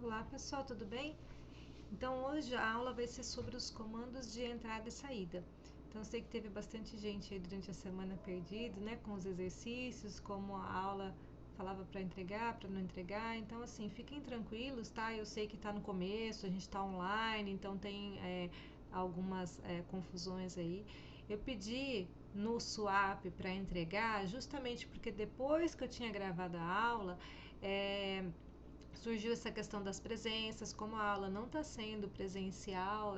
Olá pessoal, tudo bem? Então hoje a aula vai ser sobre os comandos de entrada e saída. Então eu sei que teve bastante gente aí durante a semana perdido, né, com os exercícios, como a aula falava para entregar, para não entregar. Então assim, fiquem tranquilos, tá? Eu sei que está no começo, a gente está online, então tem algumas confusões aí. Eu pedi no swap para entregar justamente porque depois que eu tinha gravado a aula, surgiu essa questão das presenças, como a aula não está sendo presencial,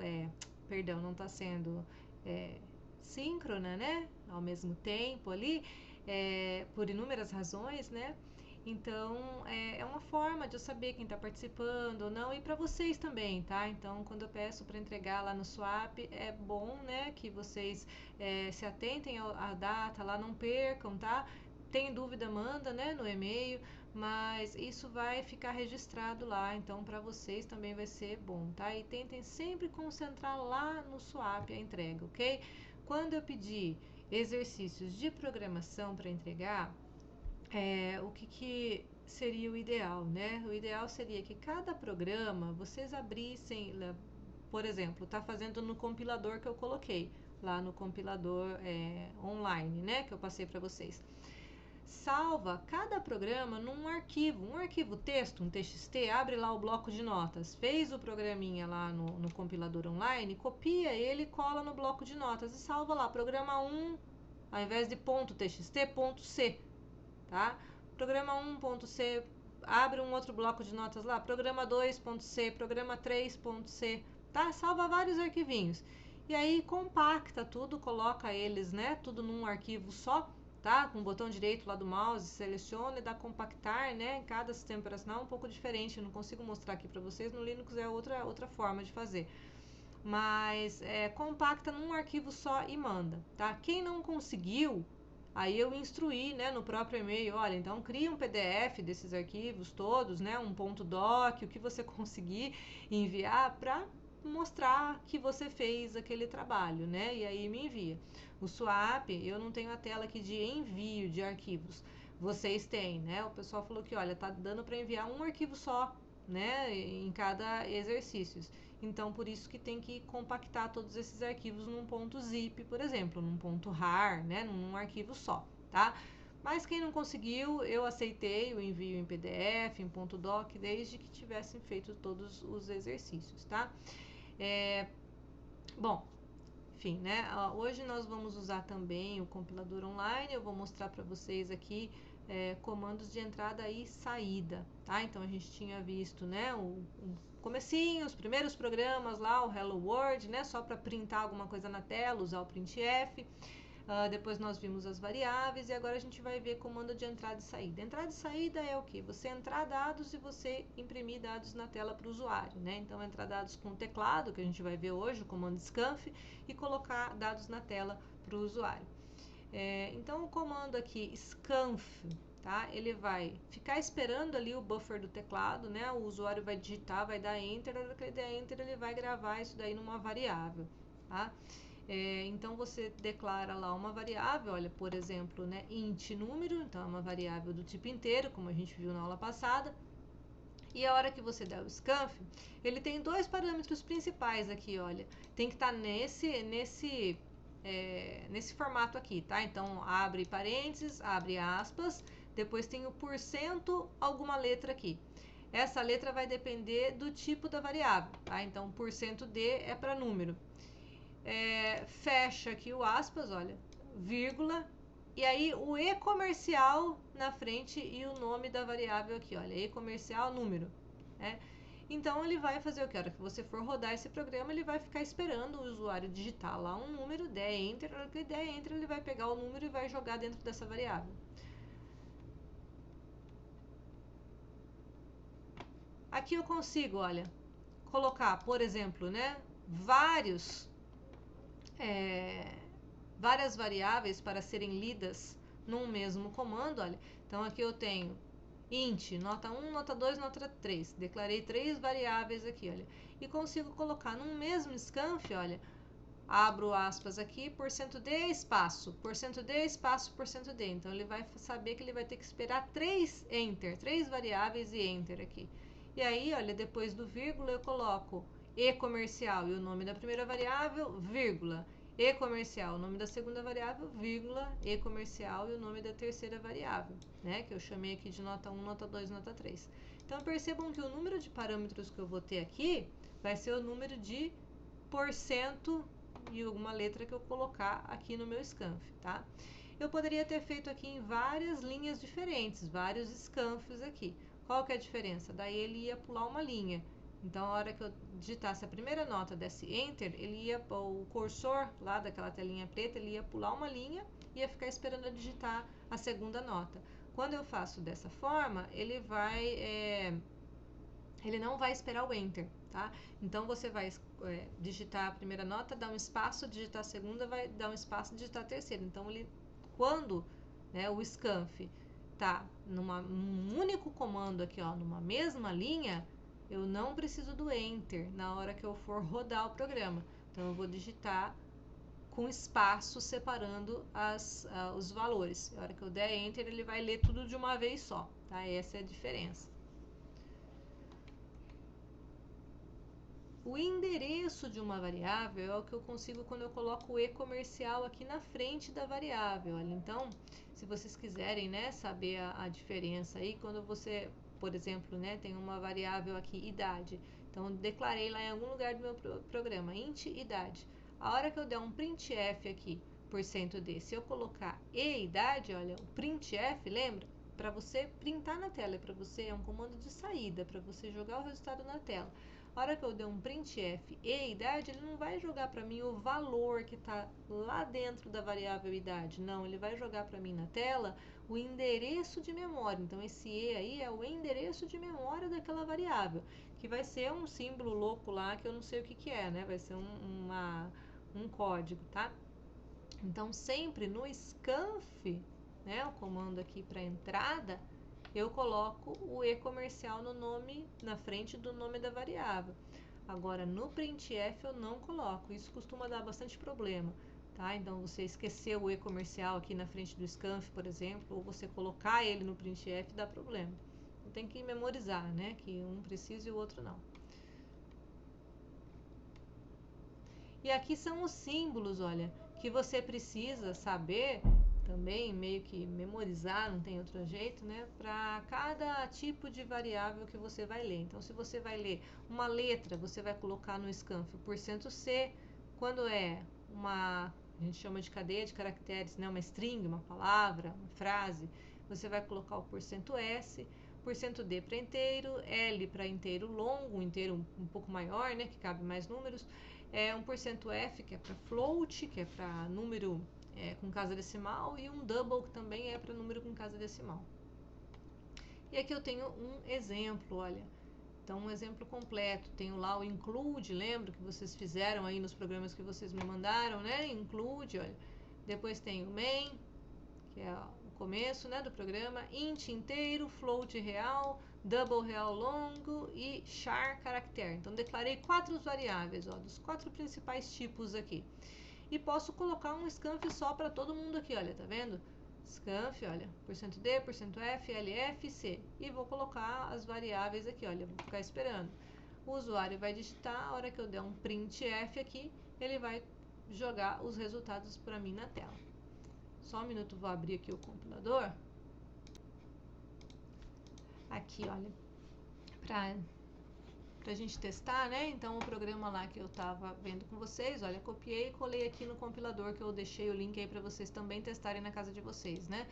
perdão, não está sendo é, síncrona, né? Ao mesmo tempo ali, por inúmeras razões, né? Então, é uma forma de eu saber quem está participando ou não, e para vocês também, tá? Então, quando eu peço para entregar lá no Swap, é bom, né, que vocês se atentem à data lá, não percam, tá? Tem dúvida, manda, né, no e-mail, mas isso vai ficar registrado lá, então para vocês também vai ser bom, tá? E tentem sempre concentrar lá no Swap a entrega, ok? Quando eu pedir exercícios de programação para entregar, o que seria o ideal, né? O ideal seria que cada programa vocês abrissem, por exemplo, está fazendo no compilador que eu coloquei, lá no compilador online, né? Que eu passei para vocês. Salva cada programa num arquivo, um arquivo texto, um TXT, abre lá o bloco de notas, fez o programinha lá no compilador online, copia ele e cola no bloco de notas e salva lá, programa 1, ao invés de .txt, .c, tá? Programa 1.c, abre um outro bloco de notas lá, programa 2.c, programa 3.c, tá? Salva vários arquivinhos. E aí compacta tudo, coloca eles, né, tudo num arquivo só, tá? Com o botão direito lá do mouse, seleciona e dá compactar, né? Cada sistema operacional é um pouco diferente, eu não consigo mostrar aqui para vocês, no Linux é outra forma de fazer. Mas compacta num arquivo só e manda, tá? Quem não conseguiu, aí eu instruí, né, no próprio e-mail, olha, então cria um PDF desses arquivos todos, né, um .doc, o que você conseguir enviar para mostrar que você fez aquele trabalho, né, e aí me envia. O Swap, eu não tenho a tela aqui de envio de arquivos, vocês têm, né, o pessoal falou que, olha, tá dando para enviar um arquivo só, né, em cada exercício. Então, por isso que tem que compactar todos esses arquivos num ponto zip, por exemplo, num ponto rar, né, num arquivo só, tá? Mas quem não conseguiu, eu aceitei o envio em PDF, em ponto .doc, desde que tivessem feito todos os exercícios, tá? Bom, enfim, né? Hoje nós vamos usar também o compilador online. Eu vou mostrar para vocês aqui comandos de entrada e saída, tá? Então a gente tinha visto, né? O comecinho, os primeiros programas lá, o Hello World, né? Só para printar alguma coisa na tela, usar o printf. Depois nós vimos as variáveis e agora a gente vai ver comando de entrada e saída. Entrada e saída é o que? Você entrar dados e você imprimir dados na tela para o usuário, né? Então, entrar dados com o teclado, que a gente vai ver hoje, o comando scanf, e colocar dados na tela para o usuário. Então, o comando aqui, scanf, tá? Ele vai ficar esperando ali o buffer do teclado, né? O usuário vai digitar, vai dar enter, na hora que ele der enter, ele vai gravar isso daí numa variável, tá? Então você declara lá uma variável, olha, por exemplo, né, int número, então é uma variável do tipo inteiro, como a gente viu na aula passada. E a hora que você der o scanf, ele tem dois parâmetros principais aqui, olha. Tem que estar nesse formato aqui, tá? Então, abre parênteses, abre aspas, depois tem o porcento, alguma letra aqui. Essa letra vai depender do tipo da variável, tá? Então, porcento %d é para número. Fecha aqui o aspas, olha, vírgula, e aí o e comercial na frente e o nome da variável aqui, olha, e comercial número, né? Então ele vai fazer o que? A hora que você for rodar esse programa, ele vai ficar esperando o usuário digitar lá um número, der enter, a hora que ele der enter, ele vai pegar o número e vai jogar dentro dessa variável. Aqui eu consigo, olha, colocar, por exemplo, né, várias variáveis para serem lidas num mesmo comando, olha. Então aqui eu tenho int, nota 1, nota 2, nota 3. Declarei três variáveis aqui, olha. E consigo colocar num mesmo scanf, olha, abro aspas aqui, %d espaço, %d espaço, %d. Então ele vai saber que ele vai ter que esperar três variáveis e enter aqui. E aí, olha, depois do vírgula eu coloco e comercial e o nome da primeira variável, vírgula, e comercial, o nome da segunda variável, vírgula, e comercial e o nome da terceira variável, né? Que eu chamei aqui de nota 1, nota 2, nota 3. Então, percebam que o número de parâmetros que eu vou ter aqui vai ser o número de porcento e alguma letra que eu colocar aqui no meu scanf, tá? Eu poderia ter feito aqui em várias linhas diferentes, vários scanfs aqui. Qual que é a diferença? Daí ele ia pular uma linha. Então, a hora que eu digitasse a primeira nota, desse Enter, o cursor lá daquela telinha preta, ele ia pular uma linha e ia ficar esperando eu digitar a segunda nota. Quando eu faço dessa forma, ele não vai esperar o Enter, tá? Então, você vai digitar a primeira nota, dar um espaço, digitar a segunda, vai dar um espaço, digitar a terceira. Então, quando, né, o scanf tá num único comando aqui, ó, numa mesma linha, eu não preciso do Enter na hora que eu for rodar o programa. Então, eu vou digitar com espaço separando os valores. Na hora que eu der Enter, ele vai ler tudo de uma vez só, tá? Essa é a diferença. O endereço de uma variável é o que eu consigo quando eu coloco o e comercial aqui na frente da variável. Olha, então, se vocês quiserem, né, saber a diferença aí, quando você, por exemplo, né, tem uma variável aqui, idade. Então, eu declarei lá em algum lugar do meu programa, int idade. A hora que eu der um printf aqui, %d, se eu colocar e idade, olha, o printf, lembra? Para você printar na tela, é um comando de saída, para você jogar o resultado na tela. A hora que eu der um printf e idade, ele não vai jogar para mim o valor que está lá dentro da variável idade. Não, ele vai jogar para mim na tela o endereço de memória. Então, esse e aí é o endereço de memória daquela variável, que vai ser um símbolo louco lá, que eu não sei o que é, né? Vai ser um código, tá? Então, sempre no scanf, né, o comando aqui para entrada, eu coloco o e comercial no nome, na frente do nome da variável. Agora, no printf eu não coloco. Isso costuma dar bastante problema, tá? Então, você esqueceu o e comercial aqui na frente do scanf, por exemplo, ou você colocar ele no printf, dá problema. Então, tem que memorizar, né? Que um precisa e o outro não. E aqui são os símbolos, olha, que você precisa saber também, meio que memorizar, não tem outro jeito, né? Para cada tipo de variável que você vai ler. Então, se você vai ler uma letra, você vai colocar no scanf o %C. Quando é a gente chama de cadeia de caracteres, né? Uma string, uma palavra, uma frase, você vai colocar o %S. %D para inteiro, L para inteiro longo, um inteiro um pouco maior, né? Que cabe mais números. Um %F, que é para float, que é para número com casa decimal, e um double, que também é para número com casa decimal. E aqui eu tenho um exemplo, olha. Então, um exemplo completo. Tenho lá o include, lembra que vocês fizeram aí nos programas que vocês me mandaram, né? Include, olha. Depois tem o main, que é o começo, né, do programa, int inteiro, float real, double real longo e char caractere. Então, declarei 4 variáveis, ó, dos 4 principais tipos aqui. E posso colocar um scanf só para todo mundo aqui, olha, tá vendo? Scanf, olha, %D, %F, LF, C. E vou colocar as variáveis aqui, olha, vou ficar esperando. O usuário vai digitar, a hora que eu der um printf aqui, ele vai jogar os resultados para mim na tela. Só um minuto, vou abrir aqui o compilador. Aqui, olha, pra gente testar, né? Então, o programa lá que eu tava vendo com vocês, olha, copiei e colei aqui no compilador, que eu deixei o link aí para vocês também testarem na casa de vocês, né?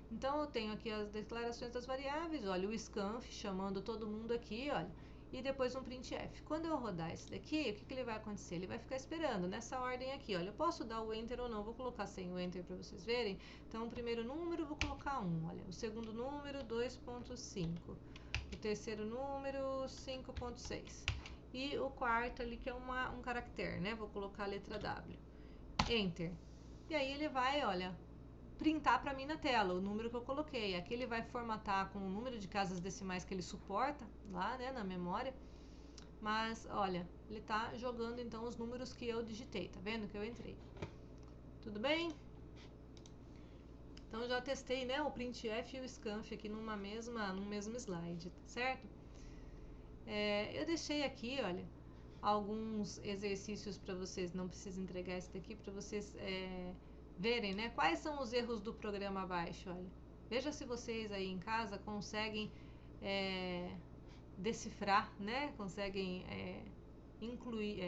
Então, eu tenho aqui as declarações das variáveis, olha, o scanf chamando todo mundo aqui, olha, e depois um printf. Quando eu rodar esse daqui, o que ele vai acontecer? Ele vai ficar esperando nessa ordem aqui, olha, eu posso dar o enter ou não, vou colocar sem o enter para vocês verem. Então, o primeiro número, vou colocar 1, olha, o segundo número, 2.5. O terceiro número, 5.6. E o quarto ali, que é um caractere, né? Vou colocar a letra W. Enter. E aí ele vai, olha, printar para mim na tela o número que eu coloquei. Aqui ele vai formatar com o número de casas decimais que ele suporta lá, né, na memória. Mas, olha, ele tá jogando então os números que eu digitei, tá vendo que eu entrei? Tudo bem? Então, eu já testei, né, o printf e o scanf aqui num mesmo slide, tá certo? Eu deixei aqui, olha, alguns exercícios para vocês, não precisa entregar esse daqui, para vocês verem, né? Quais são os erros do programa abaixo, olha. Veja se vocês aí em casa conseguem decifrar, né? Conseguem incluir,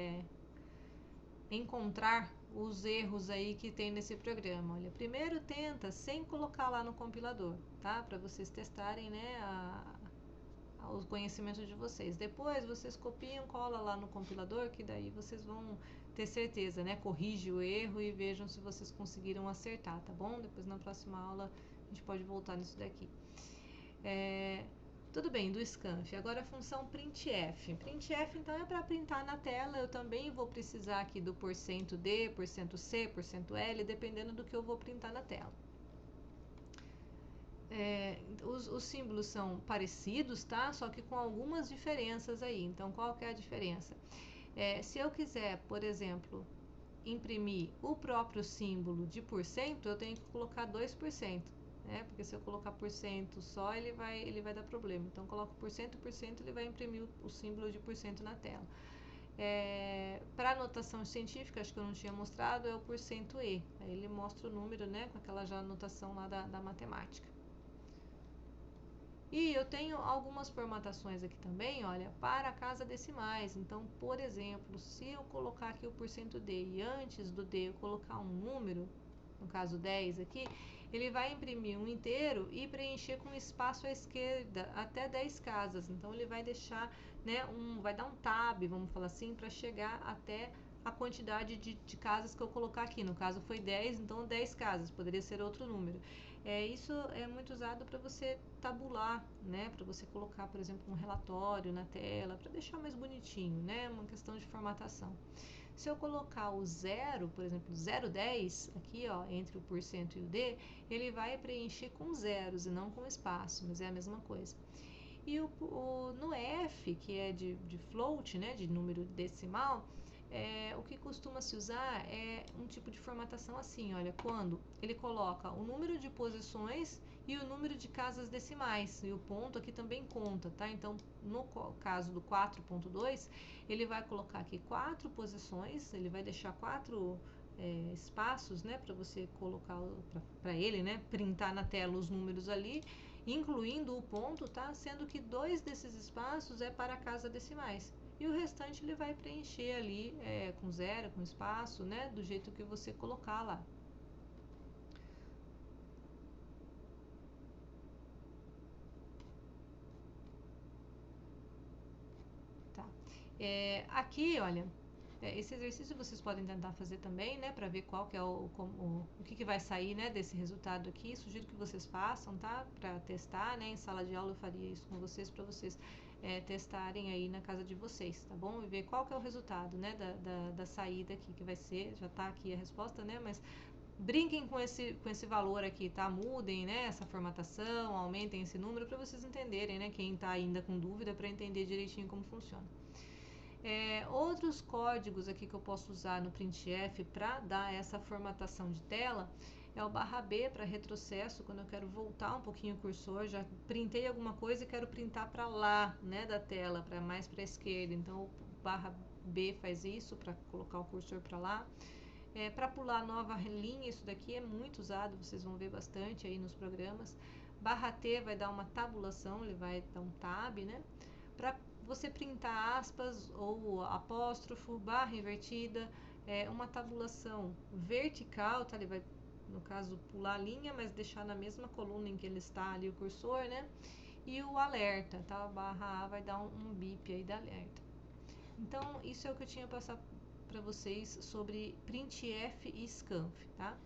encontrar os erros aí que tem nesse programa. Olha, primeiro tenta sem colocar lá no compilador, tá? Para vocês testarem, né, o conhecimento de vocês. Depois vocês copiam, cola lá no compilador, que daí vocês vão ter certeza, né? Corrige o erro e vejam se vocês conseguiram acertar, tá bom? Depois na próxima aula a gente pode voltar nisso daqui. Tudo bem, do scanf. Agora a função printf. Printf, então, é para printar na tela. Eu também vou precisar aqui do %d, %c, %l, dependendo do que eu vou printar na tela. Os símbolos são parecidos, tá? Só que com algumas diferenças aí. Então, qual que é a diferença? Se eu quiser, por exemplo, imprimir o próprio símbolo de %, eu tenho que colocar 2%. Porque se eu colocar % só, ele vai dar problema. Então, coloco %, ele vai imprimir o símbolo de % na tela. Para notação científica, acho que eu não tinha mostrado, é o %e. Aí ele mostra o número, né, com aquela já notação lá da matemática. E eu tenho algumas formatações aqui também, olha, para casa decimais. Então, por exemplo, se eu colocar aqui o %d e antes do d eu colocar um número, no caso 10 aqui, ele vai imprimir um inteiro e preencher com espaço à esquerda até 10 casas. Então, ele vai deixar, né, vai dar um tab, vamos falar assim, para chegar até a quantidade de casas que eu colocar aqui. No caso foi 10, então 10 casas, poderia ser outro número. Isso é muito usado para você tabular, né, para você colocar, por exemplo, um relatório na tela, para deixar mais bonitinho, né, uma questão de formatação. Se eu colocar o 0, por exemplo, 0,10 aqui, ó, entre o % e o D, ele vai preencher com zeros e não com espaço, mas é a mesma coisa. E no F, que é de float, né, de número decimal, o que costuma se usar é um tipo de formatação assim, olha, quando ele coloca o número de posições e o número de casas decimais, e o ponto aqui também conta, tá? Então, no caso do 4.2, ele vai colocar aqui 4 posições, ele vai deixar 4 espaços, né, para você colocar, para ele, né, printar na tela os números ali, incluindo o ponto, tá? Sendo que 2 desses espaços é para casa decimais. E o restante ele vai preencher ali com zero, com espaço, né? Do jeito que você colocar lá. Tá. Aqui, olha, esse exercício vocês podem tentar fazer também, né? Para ver qual que é o que vai sair, né? Desse resultado aqui. Sugiro que vocês façam, tá? Para testar, né? Em sala de aula eu faria isso com vocês, para vocês testarem aí na casa de vocês, tá bom? E ver qual que é o resultado, né, da saída aqui, que vai ser, já tá aqui a resposta, né, mas brinquem com esse valor aqui, tá? Mudem, né, essa formatação, aumentem esse número para vocês entenderem, né, quem tá ainda com dúvida, para entender direitinho como funciona. Outros códigos aqui que eu posso usar no printf para dar essa formatação de tela é o /B para retrocesso, quando eu quero voltar um pouquinho o cursor, já printei alguma coisa e quero printar para lá, né, da tela, para mais para a esquerda. Então o /B faz isso para colocar o cursor para lá. Para pular nova linha, isso daqui é muito usado, vocês vão ver bastante aí nos programas. /T vai dar uma tabulação, ele vai dar um tab, né? Para você printar aspas ou apóstrofo, barra invertida, uma tabulação vertical, tá? Ele vai, no caso, pular a linha, mas deixar na mesma coluna em que ele está ali o cursor, né? E o alerta, tá? /A vai dar um bip aí da alerta. Então, isso é o que eu tinha passado para vocês sobre printf e scanf, tá?